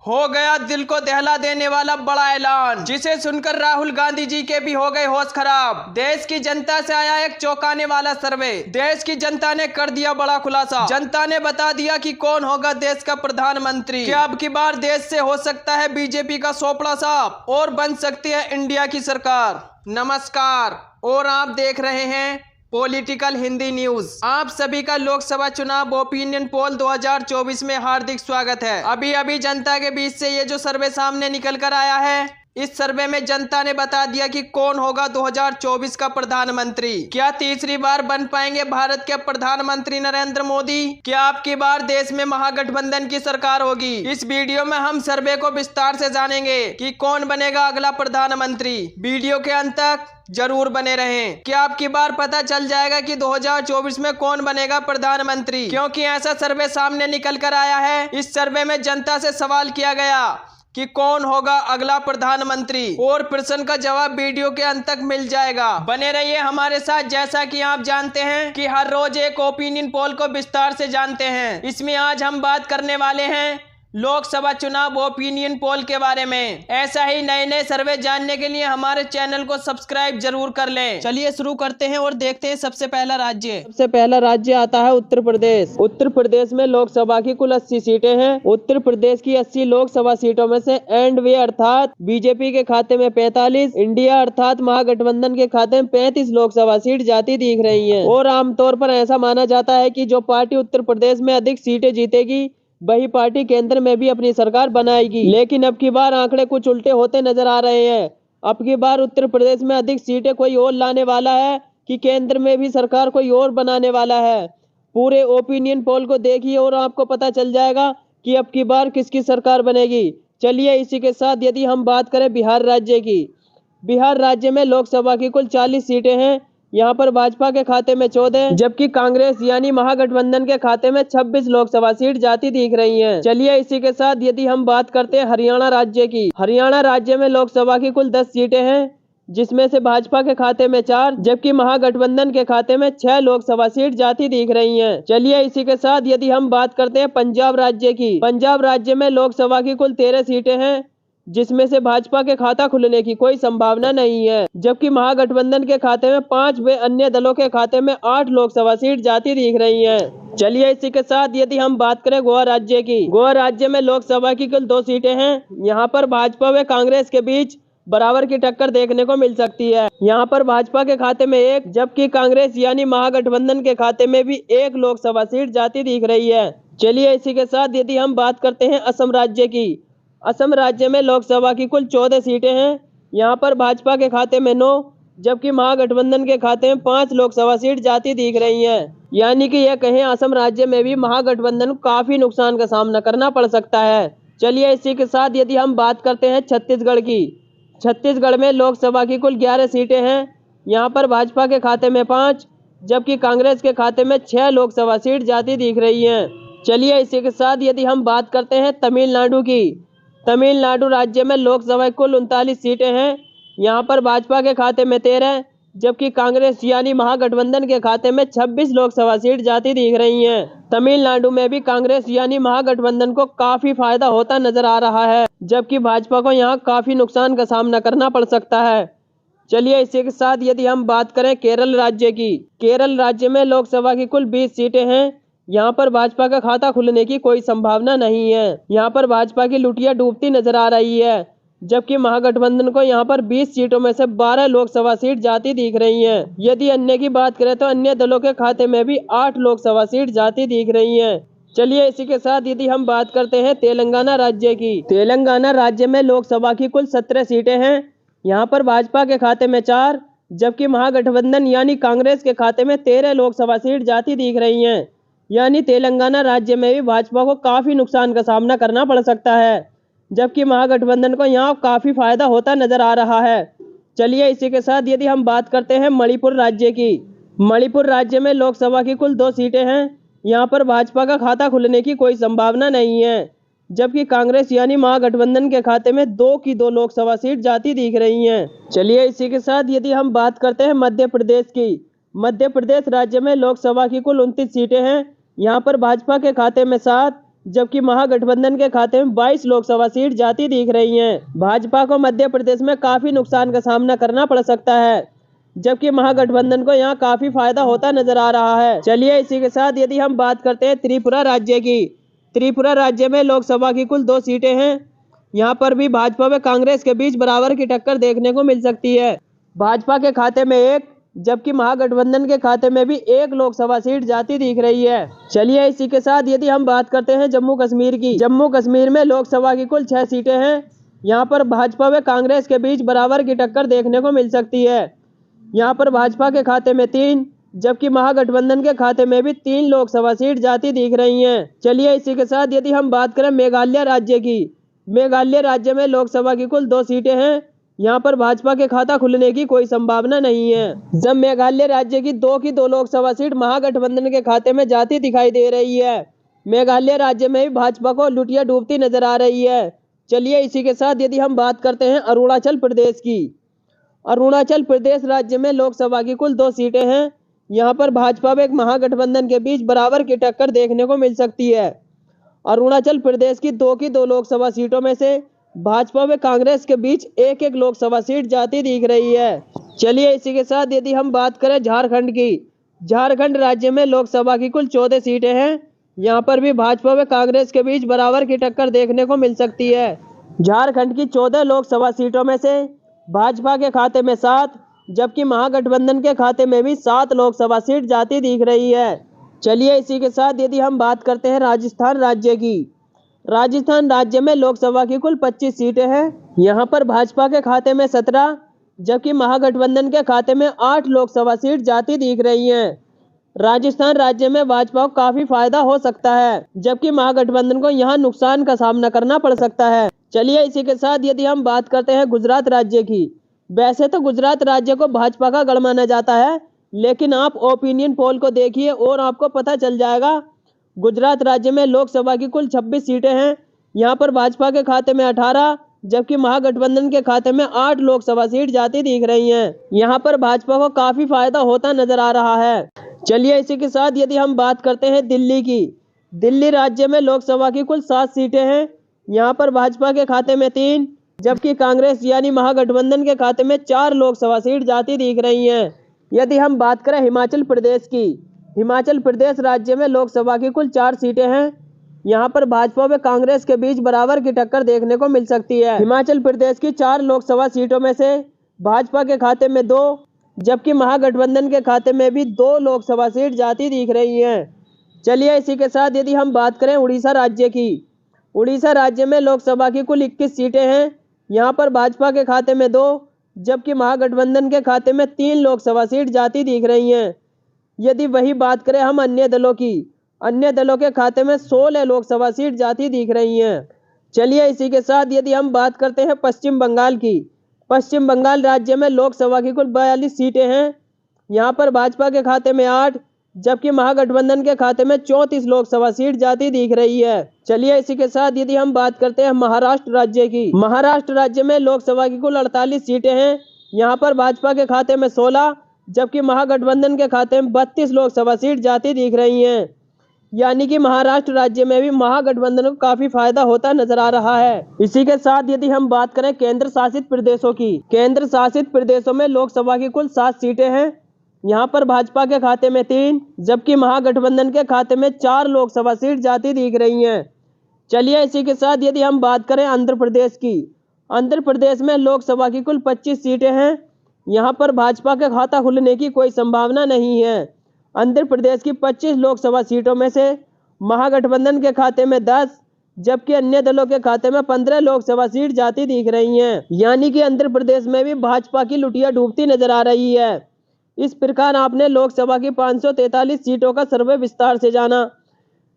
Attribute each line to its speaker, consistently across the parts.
Speaker 1: हो गया दिल को दहला देने वाला बड़ा ऐलान, जिसे सुनकर राहुल गांधी जी के भी हो गए होश खराब। देश की जनता से आया एक चौंकाने वाला सर्वे। देश की जनता ने कर दिया बड़ा खुलासा। जनता ने बता दिया कि कौन होगा देश का प्रधानमंत्री। क्या अब की बार देश से हो सकता है बीजेपी का सोपड़ा साफ और बन सकती है इंडिया की सरकार। नमस्कार और आप देख रहे हैं पॉलिटिकल हिंदी न्यूज। आप सभी का लोकसभा चुनाव ओपिनियन पोल 2024 में हार्दिक स्वागत है। अभी अभी जनता के बीच से ये जो सर्वे सामने निकल कर आया है, इस सर्वे में जनता ने बता दिया कि कौन होगा 2024 का प्रधानमंत्री। क्या तीसरी बार बन पाएंगे भारत के प्रधानमंत्री नरेंद्र मोदी? क्या आपकी बार देश में महागठबंधन की सरकार होगी? इस वीडियो में हम सर्वे को विस्तार से जानेंगे कि कौन बनेगा अगला प्रधानमंत्री। वीडियो के अंत तक जरूर बने रहें। क्या आपकी बार पता चल जाएगा कि 2024 में कौन बनेगा प्रधानमंत्री, क्योंकि ऐसा सर्वे सामने निकल कर आया है। इस सर्वे में जनता से सवाल किया गया कि कौन होगा अगला प्रधानमंत्री और प्रश्न का जवाब वीडियो के अंत तक मिल जाएगा। बने रहिए हमारे साथ। जैसा कि आप जानते हैं कि हर रोज एक ओपिनियन पोल को विस्तार से जानते हैं, इसमें आज हम बात करने वाले हैं लोकसभा चुनाव ओपिनियन पोल के बारे में। ऐसा ही नए नए सर्वे जानने के लिए हमारे चैनल को सब्सक्राइब जरूर कर लें। चलिए शुरू करते हैं और देखते हैं सबसे पहला राज्य आता है उत्तर प्रदेश। उत्तर प्रदेश में लोकसभा की कुल 80 सीटें हैं। उत्तर प्रदेश की 80 लोकसभा सीटों में से एनडीए अर्थात बीजेपी के खाते में 45, इंडिया अर्थात महागठबंधन के खाते में 35 लोकसभा सीट जाती दिख रही है। और आमतौर पर ऐसा माना जाता है कि जो पार्टी उत्तर प्रदेश में अधिक सीटें जीतेगी वही पार्टी केंद्र में भी अपनी सरकार बनाएगी। लेकिन अब की बार आंकड़े कुछ उल्टे होते नजर आ रहे हैं। अब की बार उत्तर प्रदेश में अधिक सीटें कोई और लाने वाला है कि केंद्र में भी सरकार कोई और बनाने वाला है। पूरे ओपिनियन पोल को देखिए और आपको पता चल जाएगा कि अब की बार किसकी सरकार बनेगी। चलिए इसी के साथ यदि हम बात करें बिहार राज्य की, बिहार राज्य में लोकसभा की कुल 40 सीटें हैं। यहाँ पर भाजपा के खाते में 14, जबकि कांग्रेस यानी महागठबंधन के खाते में 26 लोकसभा सीट जाती दिख रही हैं। चलिए इसी के साथ यदि हम बात करते हैं हरियाणा राज्य की, हरियाणा राज्य में लोकसभा की कुल 10 सीटें हैं, जिसमें से भाजपा के खाते में 4, जबकि महागठबंधन के खाते में 6 लोकसभा सीट जाती दिख रही हैं। चलिए इसी के साथ यदि हम बात करते हैं पंजाब राज्य की, पंजाब राज्य में लोकसभा की कुल 13 सीटें हैं, जिसमें से भाजपा के खाता खुलने की कोई संभावना नहीं है, जबकि महागठबंधन के खाते में 5 व अन्य दलों के खाते में 8 लोकसभा सीट जाती दिख रही हैं। चलिए इसी के साथ यदि हम बात करें गोवा राज्य की, गोवा राज्य में लोकसभा की कुल 2 सीटें हैं। यहाँ पर भाजपा व कांग्रेस के बीच बराबर की टक्कर देखने को मिल सकती है। यहाँ पर भाजपा के खाते में 1, जबकि कांग्रेस यानी महागठबंधन के खाते में भी 1 लोकसभा सीट जाती दिख रही है। चलिए इसी के साथ यदि हम बात करते हैं असम राज्य की, असम राज्य में लोकसभा की कुल 14 सीटें हैं। यहाँ पर भाजपा के खाते में 9, जबकि महागठबंधन के खाते में 5 लोकसभा सीट जाती दिख रही हैं। यानी कि यह कहें असम राज्य में भी महागठबंधन को काफी नुकसान का सामना करना पड़ सकता है। चलिए इसी के साथ यदि हम बात करते हैं छत्तीसगढ़ की, छत्तीसगढ़ में लोकसभा की कुल 11 सीटें हैं। यहाँ पर भाजपा के खाते में 5, जबकि कांग्रेस के खाते में 6 लोकसभा सीट जाती दिख रही हैं। चलिए इसी के साथ यदि हम बात करते हैं तमिलनाडु की, तमिलनाडु राज्य में लोकसभा कुल 39 सीटें हैं। यहाँ पर भाजपा के खाते में 13, जबकि कांग्रेस यानी महागठबंधन के खाते में 26 लोकसभा सीट जाती दिख रही हैं। तमिलनाडु में भी कांग्रेस यानी महागठबंधन को काफी फायदा होता नजर आ रहा है, जबकि भाजपा को यहाँ काफी नुकसान का सामना करना पड़ सकता है। चलिए इसी के साथ यदि हम बात करें केरल राज्य की, केरल राज्य में लोकसभा की कुल 20 सीटें हैं। यहाँ पर भाजपा का खाता खुलने की कोई संभावना नहीं है। यहाँ पर भाजपा की लुटिया डूबती नजर आ रही है, जबकि महागठबंधन को यहाँ पर 20 सीटों में से 12 लोकसभा सीट जाती दिख रही हैं। यदि अन्य की बात करें तो अन्य दलों के खाते में भी 8 लोकसभा सीट जाती दिख रही हैं। चलिए इसी के साथ यदि हम बात करते हैं तेलंगाना राज्य की, तेलंगाना राज्य में लोकसभा की कुल 17 सीटें हैं। यहाँ पर भाजपा के खाते में 4, जबकि महागठबंधन यानी कांग्रेस के खाते में 13 लोकसभा सीट जाती दिख रही हैं। यानी तेलंगाना राज्य में भी भाजपा को काफी नुकसान का सामना करना पड़ सकता है, जबकि महागठबंधन को यहाँ काफी फायदा होता नजर आ रहा है। चलिए इसी के साथ यदि हम बात करते हैं मणिपुर राज्य की, मणिपुर राज्य में लोकसभा की कुल 2 सीटें हैं। यहाँ पर भाजपा का खाता खुलने की कोई संभावना नहीं है, जबकि कांग्रेस यानी महागठबंधन के खाते में 2 की 2 लोकसभा सीट जाती दिख रही हैं। चलिए इसी के साथ यदि हम बात करते हैं मध्य प्रदेश की, मध्य प्रदेश राज्य में लोकसभा की कुल 29 सीटें हैं। यहाँ पर भाजपा के खाते में 7,
Speaker 2: जबकि महागठबंधन के खाते में 22 लोकसभा सीट जाती दिख रही हैं। भाजपा को मध्य प्रदेश में काफी नुकसान का सामना करना पड़ सकता है, जबकि महागठबंधन को यहाँ काफी फायदा होता नजर आ रहा है। चलिए इसी के साथ यदि हम बात करते हैं त्रिपुरा राज्य की, त्रिपुरा राज्य में लोकसभा की कुल 2 सीटें हैं। यहाँ पर भी भाजपा व कांग्रेस के बीच बराबर की टक्कर देखने को मिल सकती है। भाजपा के खाते में 1, जबकि महागठबंधन के खाते में भी 1 लोकसभा सीट जाती दिख रही है। चलिए इसी के साथ यदि हम बात करते हैं जम्मू कश्मीर की, जम्मू कश्मीर में लोकसभा की कुल 6 सीटें हैं। यहाँ पर भाजपा व कांग्रेस के बीच बराबर की टक्कर देखने को मिल सकती है। यहाँ पर भाजपा के खाते में 3, जबकि महागठबंधन के खाते में भी 3 लोकसभा सीट जाती दिख रही हैं। चलिए इसी के साथ यदि हम बात करें मेघालय राज्य की, मेघालय राज्य में लोकसभा की कुल 2 सीटें हैं। यहाँ पर भाजपा के खाता खुलने की कोई संभावना नहीं है। जब मेघालय राज्य की 2 की 2 लोकसभा सीट महागठबंधन के खाते में जाती दिखाई दे रही है। मेघालय राज्य में भी भाजपा को लुटिया डूबती नजर आ रही है। चलिए इसी के साथ यदि हम बात करते हैं अरुणाचल प्रदेश की, अरुणाचल प्रदेश राज्य में लोकसभा की कुल 2 सीटें हैं। यहाँ पर भाजपा व महागठबंधन के बीच बराबर की टक्कर देखने को मिल सकती है। अरुणाचल प्रदेश की 2 की 2 लोकसभा सीटों में से भाजपा व कांग्रेस के बीच 1-1 लोकसभा सीट जाती दिख रही है। चलिए इसी के साथ यदि हम बात करें झारखंड की, झारखंड राज्य में लोकसभा की कुल 14 सीटें हैं। यहाँ पर भी भाजपा व कांग्रेस के बीच बराबर की टक्कर देखने को मिल सकती है। झारखंड की 14 लोकसभा सीटों में से भाजपा के खाते में 7, जबकि महागठबंधन के खाते में भी 7 लोकसभा सीट जाती दिख रही है। चलिए इसी के साथ यदि हम बात करते हैं राजस्थान राज्य की, राजस्थान राज्य में लोकसभा की कुल 25 सीटें हैं। यहाँ पर भाजपा के खाते में 17, जबकि महागठबंधन के खाते में 8 लोकसभा सीट जाती दिख रही हैं। राजस्थान राज्य में भाजपा को काफी फायदा हो सकता है, जबकि महागठबंधन को यहाँ नुकसान का सामना करना पड़ सकता है। चलिए इसी के साथ यदि हम बात करते हैं गुजरात राज्य की, वैसे तो गुजरात राज्य को भाजपा का गढ़ माना जाता है, लेकिन आप ओपिनियन पोल को देखिए और आपको पता चल जाएगा। गुजरात राज्य में लोकसभा की कुल 26 सीटें हैं। यहाँ पर भाजपा के खाते में 18, जबकि महागठबंधन के खाते में 8 लोकसभा सीट जाती दिख रही हैं। यहाँ पर भाजपा को काफी फायदा होता नजर आ रहा है। चलिए इसी के साथ यदि हम बात करते हैं दिल्ली की, दिल्ली राज्य में लोकसभा की कुल 7 सीटें हैं। यहाँ पर भाजपा के खाते में 3, जबकि कांग्रेस यानी महागठबंधन के खाते में 4 लोकसभा सीट जाती दिख रही हैं। यदि हम बात करें हिमाचल प्रदेश की, हिमाचल प्रदेश राज्य में लोकसभा की कुल 4 सीटें हैं। यहाँ पर भाजपा व कांग्रेस के बीच बराबर की टक्कर देखने को मिल सकती है। हिमाचल प्रदेश की 4 लोकसभा सीटों में से भाजपा के खाते में 2, जबकि महागठबंधन के खाते में भी 2 लोकसभा सीट जाती दिख रही हैं। चलिए इसी के साथ यदि हम बात करें उड़ीसा राज्य की, उड़ीसा राज्य में लोकसभा की कुल 21 सीटें हैं। यहाँ पर भाजपा के खाते में 2, जबकि महागठबंधन के खाते में 3 लोकसभा सीट जाती दिख रही हैं। यदि वही बात करें हम अन्य दलों की, अन्य दलों के खाते में 16 लोकसभा सीट जाती दिख रही हैं। चलिए इसी के साथ यदि हम बात करते हैं पश्चिम बंगाल की, पश्चिम बंगाल राज्य में लोकसभा की कुल 42 सीटें हैं। यहाँ पर भाजपा के खाते में 8, जबकि महागठबंधन के खाते में 34 लोकसभा सीट जाती दिख रही है। चलिए इसी के साथ यदि हम बात करते हैं महाराष्ट्र राज्य की, महाराष्ट्र राज्य में लोकसभा की कुल 48 सीटें हैं। यहाँ पर भाजपा के खाते में 16, जबकि महागठबंधन के खाते में 32 लोकसभा सीट जाती दिख रही हैं। यानी कि महाराष्ट्र राज्य में भी महागठबंधन को काफी फायदा होता नजर आ रहा है। इसी के साथ यदि हम बात करें केंद्र शासित प्रदेशों की, केंद्र शासित प्रदेशों में लोकसभा की कुल 7 सीटें हैं। यहाँ पर भाजपा के खाते में 3, जबकि महागठबंधन के खाते में 4 लोकसभा सीट जाती दिख रही हैं। चलिए इसी के साथ यदि हम बात करें आंध्र प्रदेश की, आंध्र प्रदेश में लोकसभा की कुल 25 सीटें हैं। यहाँ पर भाजपा का खाता खुलने की कोई संभावना नहीं है। आंध्र प्रदेश की 25 लोकसभा सीटों में से महागठबंधन के खाते में 10, जबकि अन्य दलों के खाते में 15 लोकसभा सीट जाती दिख रही हैं। यानी कि आंध्र प्रदेश में भी भाजपा की लुटिया डूबती नजर आ रही है। इस प्रकार आपने लोकसभा की 543 सीटों का सर्वे विस्तार से जाना,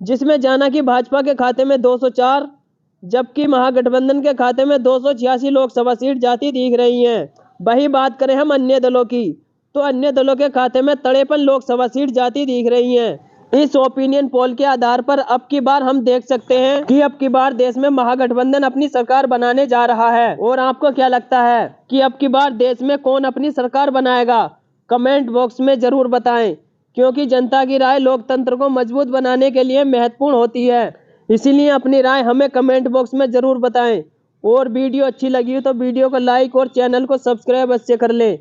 Speaker 2: जिसमें जाना कि भाजपा के खाते में 204, जबकि महागठबंधन के खाते में 286 लोकसभा सीट जाती दिख रही हैं। वही बात करें हम अन्य दलों की, तो अन्य दलों के खाते में 53 लोकसभा सीट जाती दिख रही हैं। इस ओपिनियन पोल के आधार पर अब की बार हम देख सकते हैं कि अब की बार देश में महागठबंधन अपनी सरकार बनाने जा रहा है। और आपको क्या लगता है कि अब की बार देश में कौन अपनी सरकार बनाएगा? कमेंट बॉक्स में जरूर बताएं, क्योंकि जनता की राय लोकतंत्र को मजबूत बनाने के लिए महत्वपूर्ण होती है। इसीलिए अपनी राय हमें कमेंट बॉक्स में जरूर बताएं और वीडियो अच्छी लगी हो तो वीडियो को लाइक और चैनल को सब्सक्राइब अवश्य कर लें।